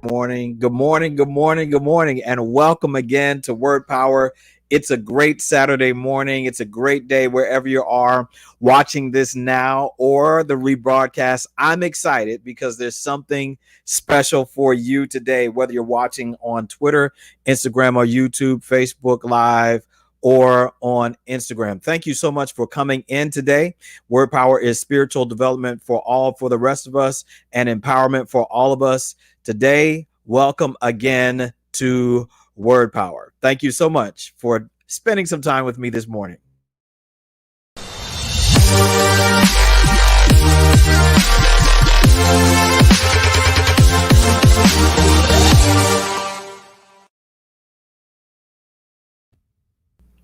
morning. Good morning. Good morning. Good morning. And welcome again to Word Power. It's a great Saturday morning. It's a great day wherever you are watching this now or the rebroadcast. I'm excited because there's something special for you today, whether you're watching on Twitter, Instagram, or YouTube, Facebook Live, or on Instagram. Thank you so much for coming in today. Word Power is spiritual development for the rest of us, and empowerment for all of us. Today, welcome again to Word Power. Thank you so much for spending some time with me this morning.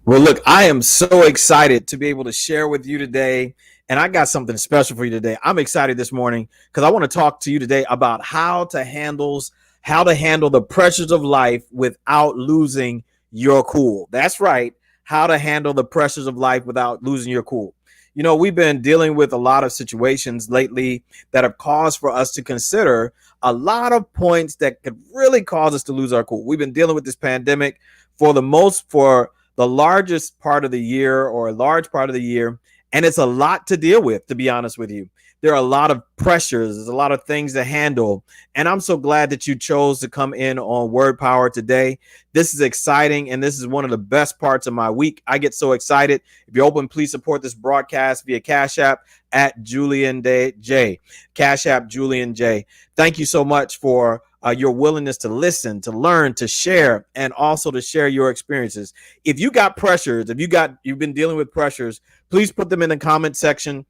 Well, look, I am so excited to be able to share with you today, and I got something special for you today. I'm excited this morning because I want to talk to you today about how to handle the pressures of life without losing your cool. That's right, how to handle the pressures of life without losing your cool. You know, we've been dealing with a lot of situations lately that have caused for us to consider a lot of points that could really cause us to lose our cool. We've been dealing with this pandemic for the largest part of the year, or a large part of the year. And it's a lot to deal with, to be honest with you. There are a lot of pressures. There's a lot of things to handle. And I'm so glad that you chose to come in on Word Power today. This is exciting. And this is one of the best parts of my week. I get so excited. If you're open, please support this broadcast via Cash App at Julian J. Cash App Julian J. Thank you so much for your willingness to listen, to learn, to share, and also to share your experiences. If you got pressures, you've been dealing with pressures, please put them in the comment section.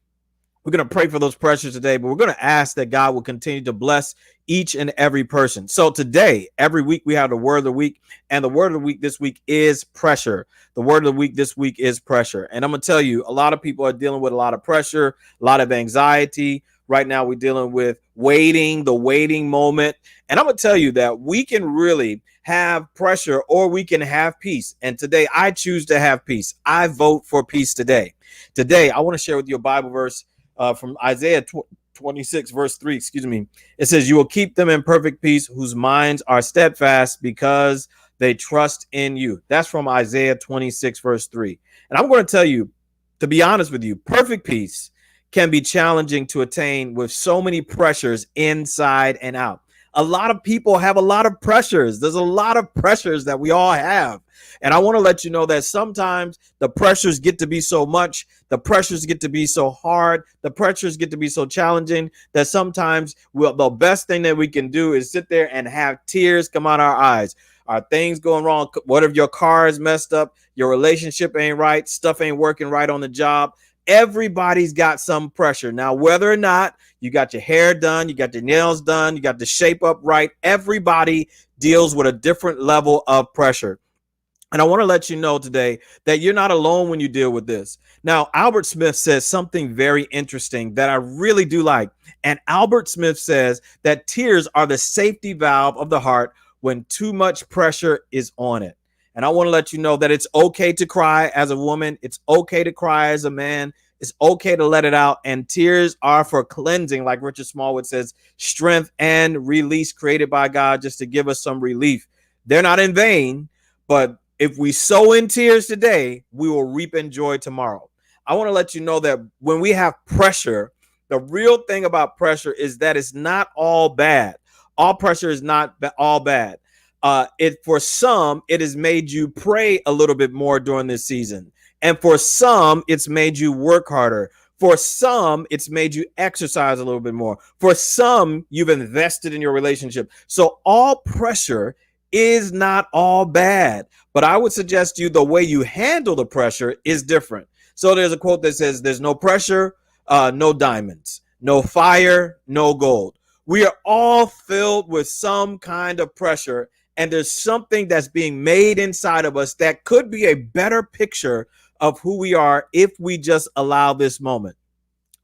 We're going to pray for those pressures today, but we're going to ask that God will continue to bless each and every person. So today, every week, we have the word of the week, and the word of the week this week is pressure. The word of the week this week is pressure. And I'm going to tell you, a lot of people are dealing with a lot of pressure, a lot of anxiety. Right now, we're dealing with the waiting moment. And I'm going to tell you that we can really have pressure, or we can have peace. And today, I choose to have peace. I vote for peace today. Today, I want to share with you a Bible verse from Isaiah 26, verse 3. It says, "You will keep them in perfect peace, whose minds are steadfast, because they trust in you." That's from Isaiah 26, verse 3. And I'm going to tell you, to be honest with you, perfect peace can be challenging to attain with so many pressures inside and out. A lot of people have a lot of pressures. There's a lot of pressures that we all have. And I want to let you know that sometimes the pressures get to be so much, the pressures get to be so hard, the pressures get to be so challenging that sometimes the best thing that we can do is sit there and have tears come out our eyes. Are things going wrong? What if your car is messed up? Your relationship ain't right. Stuff ain't working right on the job. Everybody's got some pressure. Now, whether or not you got your hair done, you got your nails done, you got the shape up right, everybody deals with a different level of pressure. And I want to let you know today that you're not alone when you deal with this. Now, Albert Smith says something very interesting that I really do like. And Albert Smith says that tears are the safety valve of the heart when too much pressure is on it. And I want to let you know that it's okay to cry as a woman. It's okay to cry as a man. It's okay to let it out. And tears are for cleansing, like Richard Smallwood says, strength and release created by God just to give us some relief. They're not in vain, but if we sow in tears today, we will reap in joy tomorrow. I want to let you know that when we have pressure, the real thing about pressure is that it's not all bad. All pressure is not all bad. For some, it has made you pray a little bit more during this season. And for some, it's made you work harder. For some, it's made you exercise a little bit more. For some, you've invested in your relationship. So all pressure is not all bad. But I would suggest to you the way you handle the pressure is different. So there's a quote that says, "There's no pressure, no diamonds, no fire, no gold." We are all filled with some kind of pressure. And there's something that's being made inside of us that could be a better picture of who we are if we just allow this moment.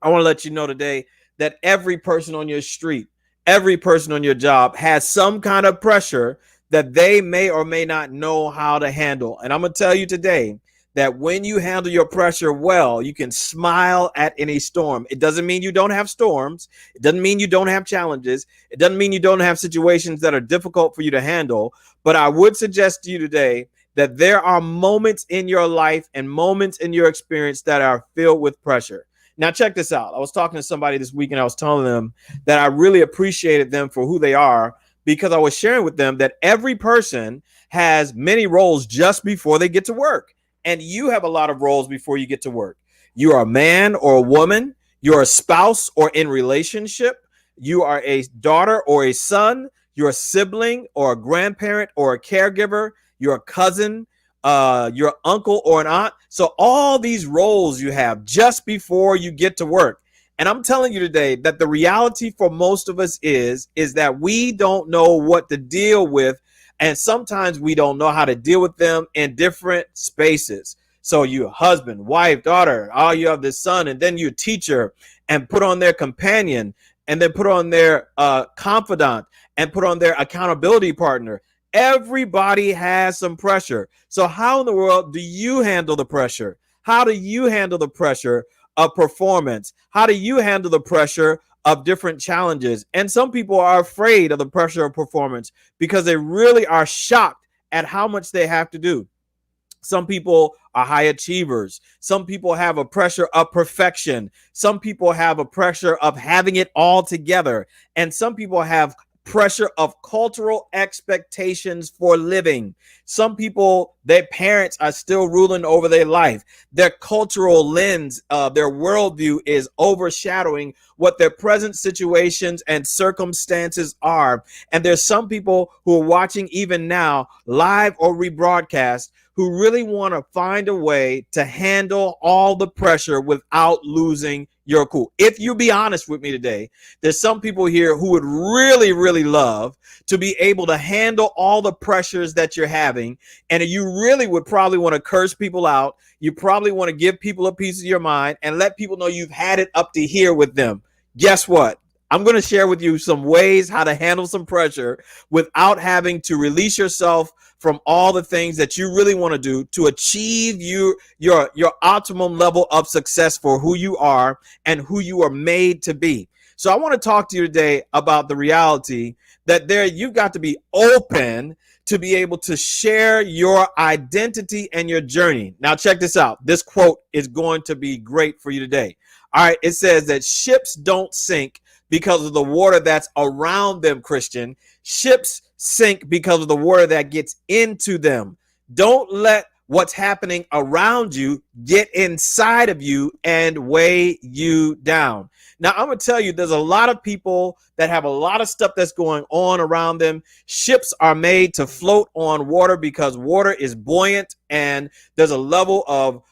I want to let you know today that every person on your street, every person on your job has some kind of pressure that they may or may not know how to handle. And I'm going to tell you today that when you handle your pressure well, you can smile at any storm. It doesn't mean you don't have storms. It doesn't mean you don't have challenges. It doesn't mean you don't have situations that are difficult for you to handle. But I would suggest to you today that there are moments in your life and moments in your experience that are filled with pressure. Now, check this out. I was talking to somebody this week and I was telling them that I really appreciated them for who they are, because I was sharing with them that every person has many roles just before they get to work. And you have a lot of roles before you get to work. You are a man or a woman. You're a spouse or in relationship. You are a daughter or a son. You're a sibling or a grandparent or a caregiver. You're a cousin, your uncle or an aunt. So all these roles you have just before you get to work. And I'm telling you today that the reality for most of us is that we don't know what to deal with. And sometimes we don't know how to deal with them in different spaces. So you husband, wife, daughter, you have this son, and then you teacher, and put on their companion, and then put on their confidant, and put on their accountability partner. Everybody has some pressure. So how in the world do you handle the pressure? How do you handle the pressure of performance? How do you handle the pressure of different challenges? And some people are afraid of the pressure of performance because they really are shocked at how much they have to do. Some people are high achievers. Some people have a pressure of perfection. Some people have a pressure of having it all together. And some people have pressure of cultural expectations for living. Some people, their parents are still ruling over their life. Their cultural lens, their worldview is overshadowing what their present situations and circumstances are. And there's some people who are watching even now, live or rebroadcast, who really want to find a way to handle all the pressure without losing your cool. If you be honest with me today, there's some people here who would really, really love to be able to handle all the pressures that you're having. And you really would probably want to curse people out. You probably want to give people a piece of your mind and let people know you've had it up to here with them. Guess what? I'm going to share with you some ways how to handle some pressure without having to release yourself from all the things that you really want to do to achieve your optimum level of success for who you are and who you are made to be. So I want to talk to you today about the reality that you've got to be open to be able to share your identity and your journey. Now, check this out. This quote is going to be great for you today. All right. It says that ships don't sink because of the water that's around them, Christian. Ships sink because of the water that gets into them. Don't let what's happening around you get inside of you and weigh you down. Now, I'm going to tell you, there's a lot of people that have a lot of stuff that's going on around them. Ships are made to float on water because water is buoyant and there's a level of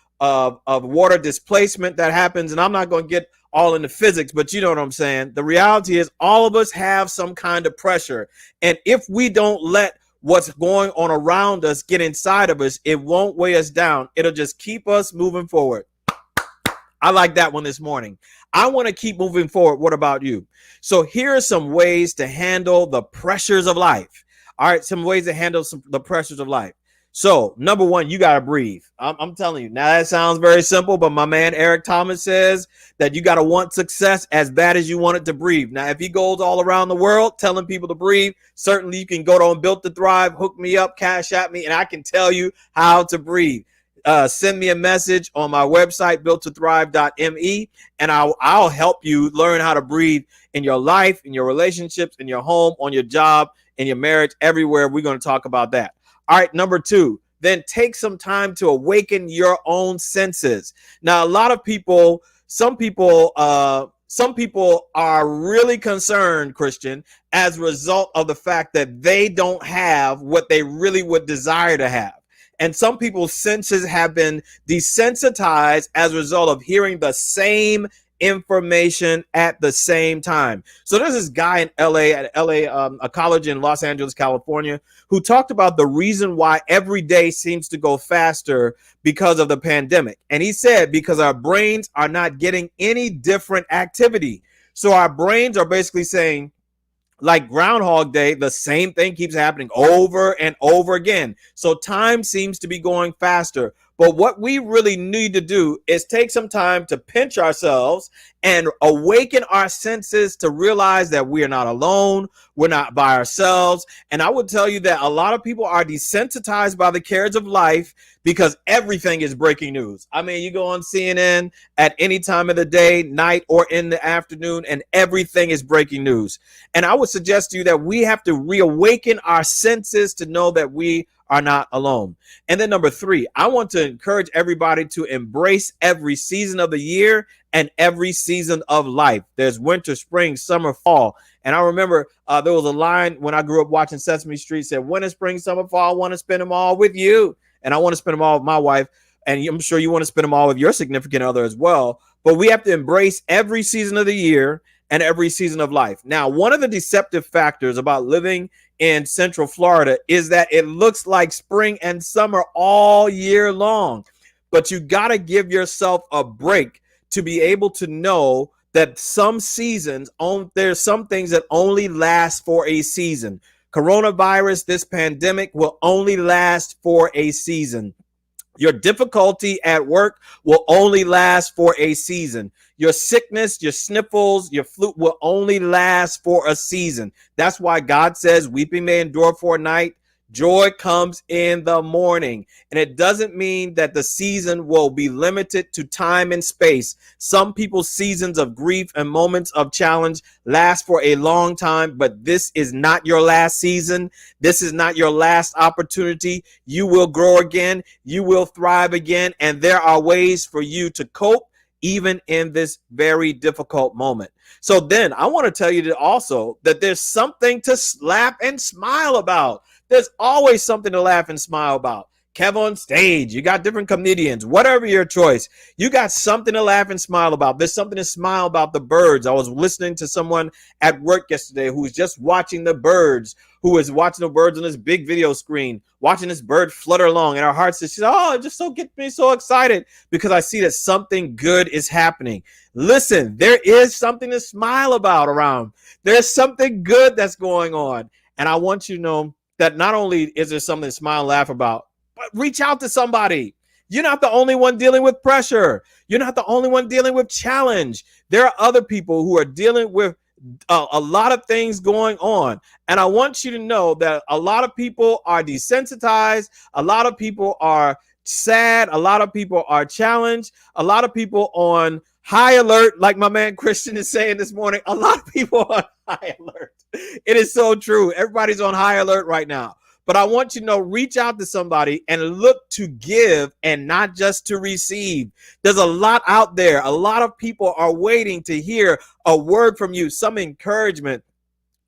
water displacement that happens. And I'm not going to get all into physics, but you know what I'm saying? The reality is all of us have some kind of pressure. And if we don't let what's going on around us get inside of us, it won't weigh us down. It'll just keep us moving forward. I like that one this morning. I want to keep moving forward. What about you? So here are some ways to handle the pressures of life. All right, some ways to handle the pressures of life. So number one, you got to breathe. I'm telling you, now that sounds very simple, but my man Eric Thomas says that you got to want success as bad as you want it to breathe. Now, if he goes all around the world telling people to breathe, certainly you can go on Built to Thrive, hook me up, cash at me, and I can tell you how to breathe. Send me a message on my website, builttothrive.me, and I'll help you learn how to breathe in your life, in your relationships, in your home, on your job, in your marriage, everywhere. We're going to talk about that. All right, number two, then take some time to awaken your own senses. Now, a lot of people, some people are really concerned, Christian, as a result of the fact that they don't have what they really would desire to have. And some people's senses have been desensitized as a result of hearing the same information at the same time. So there's this guy in a college in Los Angeles, California, who talked about the reason why every day seems to go faster because of the pandemic. And he said, because our brains are not getting any different activity. So our brains are basically saying, like Groundhog Day, the same thing keeps happening over and over again. So time seems to be going faster. But what we really need to do is take some time to pinch ourselves and awaken our senses to realize that we are not alone. We're not by ourselves. And I would tell you that a lot of people are desensitized by the cares of life because everything is breaking news. I mean, you go on CNN at any time of the day, night, or in the afternoon, and everything is breaking news. And I would suggest to you that we have to reawaken our senses to know that we are not alone. And then number 3, I want to encourage everybody to embrace every season of the year and every season of life. There's winter, spring, summer, fall. And I remember there was a line when I grew up watching Sesame Street said, winter, spring, summer, fall, I want to spend them all with you. And I want to spend them all with my wife. And I'm sure you want to spend them all with your significant other as well. But we have to embrace every season of the year and every season of life. Now, one of the deceptive factors about living in Central Florida is that it looks like spring and summer all year long. But you got to give yourself a break to be able to know that some seasons, there's some things that only last for a season. Coronavirus, this pandemic will only last for a season. Your difficulty at work will only last for a season. Your sickness, your sniffles, your flu will only last for a season. That's why God says weeping may endure for a night. Joy comes in the morning. And it doesn't mean that the season will be limited to time and space. Some people's seasons of grief and moments of challenge last for a long time, but this is not your last season. This is not your last opportunity. You will grow again. You will thrive again. And there are ways for you to cope even in this very difficult moment. So then I want to tell you that also that there's something to laugh and smile about. There's always something to laugh and smile about. Kev on stage, you got different comedians, whatever your choice, you got something to laugh and smile about. There's something to smile about. The birds. I was listening to someone at work yesterday who was just watching the birds, who was watching the birds on this big video screen, watching this bird flutter along. And her heart says, she's, oh, it just so gets me so excited because I see that something good is happening. Listen, there is something to smile about around. There's something good that's going on. And I want you to know that not only is there something to smile and laugh about, but reach out to somebody. You're not the only one dealing with pressure. You're not the only one dealing with challenge. There are other people who are dealing with a lot of things going on. And I want you to know that a lot of people are desensitized. A lot of people are sad. A lot of people are challenged. A lot of people on high alert, like my man Christian is saying this morning. A lot of people are on high alert. It is so true. Everybody's on high alert right now. But I want you to know, reach out to somebody and look to give and not just to receive. There's a lot out there. A lot of people are waiting to hear a word from you, some encouragement,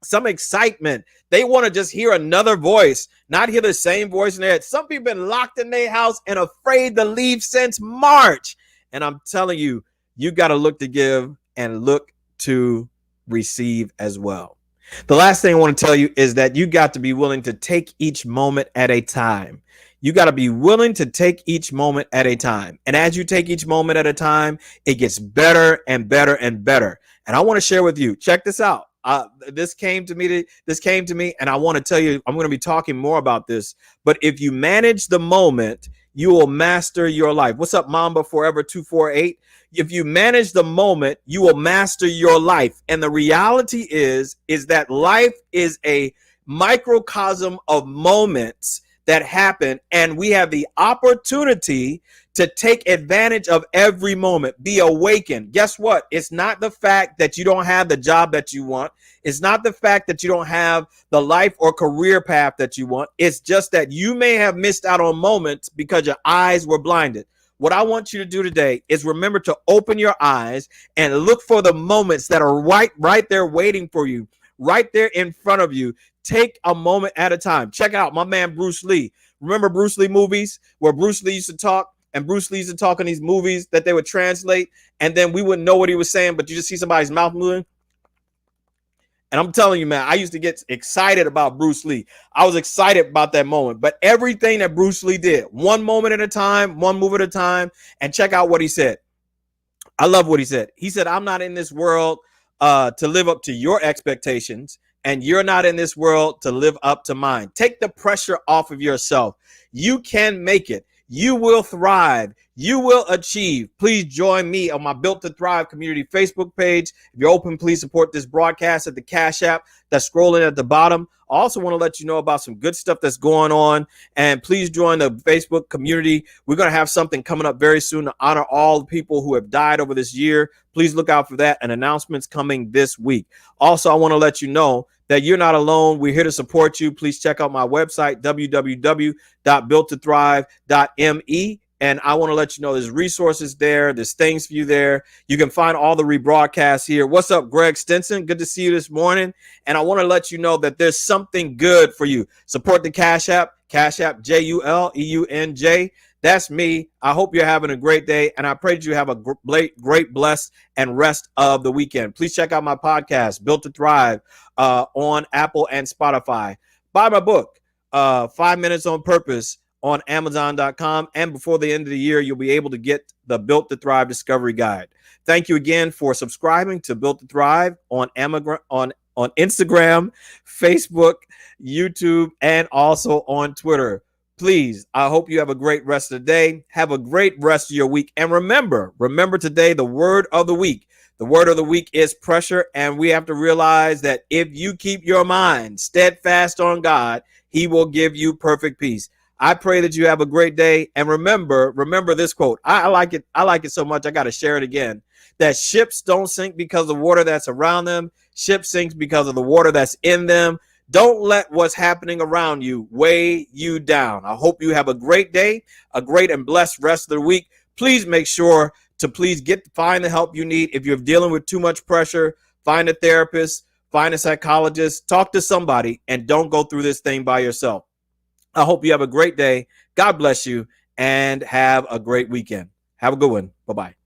some excitement. They want to just hear another voice, not hear the same voice in their head. Some people have been locked in their house and afraid to leave since March. And I'm telling you, you got to look to give and look to receive as well. The last thing I want to tell you is that you got to be willing to take each moment at a time. You got to be willing to take each moment at a time. And as you take each moment at a time, it gets better and better and better. And I want to share with you, check this out. This came to me, and I want to tell you, I'm going to be talking more about this. But if you manage the moment, you will master your life. What's up, Mamba Forever 248? If you manage the moment, you will master your life. And the reality is that life is a microcosm of moments that happen, and we have the opportunity to take advantage of every moment. Be awakened. Guess what? It's not the fact that you don't have the job that you want. It's not the fact that you don't have the life or career path that you want. It's just that you may have missed out on moments because your eyes were blinded. What I want you to do today is remember to open your eyes and look for the moments that are right there waiting for you, right there in front of you. Take a moment at a time. Check out my man Bruce Lee. Remember Bruce Lee movies where Bruce Lee used to talk, and Bruce Lee used to talk in these movies that they would translate, and then we wouldn't know what he was saying, but you just see somebody's mouth moving. And I'm telling you, man, I used to get excited about Bruce Lee. I was excited about that moment. But everything that Bruce Lee did, one moment at a time, one move at a time, and check out what he said. I love what he said. He said, I'm not in this world to live up to your expectations, and you're not in this world to live up to mine. Take the pressure off of yourself. You can make it. you will thrive. You will achieve. Please join me on my Built to Thrive community Facebook page. If you're open, please support this broadcast at the Cash App that's scrolling at the bottom. I also want to let you know about some good stuff that's going on. And please join the Facebook community. We're going to have something coming up very soon to honor all the people who have died over this year. Please look out for that, and announcements coming this week. Also, I want to let you know that you're not alone. We're here to support you. Please check out my website, www.builttothrive.me. And I want to let you know there's resources there. There's things for you there. You can find all the rebroadcasts here. What's up, Greg Stinson? Good to see you this morning. And I want to let you know that there's something good for you. Support the Cash App, JULEUNJ. That's me. I hope you're having a great day, and I pray that you have a great, blessed, and rest of the weekend. Please check out my podcast, Built to Thrive, on Apple and Spotify. Buy my book, 5 Minutes on Purpose, on Amazon.com. And before the end of the year, you'll be able to get the Built to Thrive Discovery Guide. Thank you again for subscribing to Built to Thrive on Instagram, Facebook, YouTube, and also on Twitter. Please, I hope you have a great rest of the day. Have a great rest of your week. And remember today, the word of the week. The word of the week is pressure. And we have to realize that if you keep your mind steadfast on God, he will give you perfect peace. I pray that you have a great day. And remember this quote. I like it. I like it so much. I got to share it again. That ships don't sink because of the water that's around them. Ships sink because of the water that's in them. Don't let what's happening around you weigh you down. I hope you have a great day, a great and blessed rest of the week. Please make sure to find the help you need. If you're dealing with too much pressure, find a therapist, find a psychologist, talk to somebody, and don't go through this thing by yourself. I hope you have a great day. God bless you, and have a great weekend. Have a good one. Bye-bye.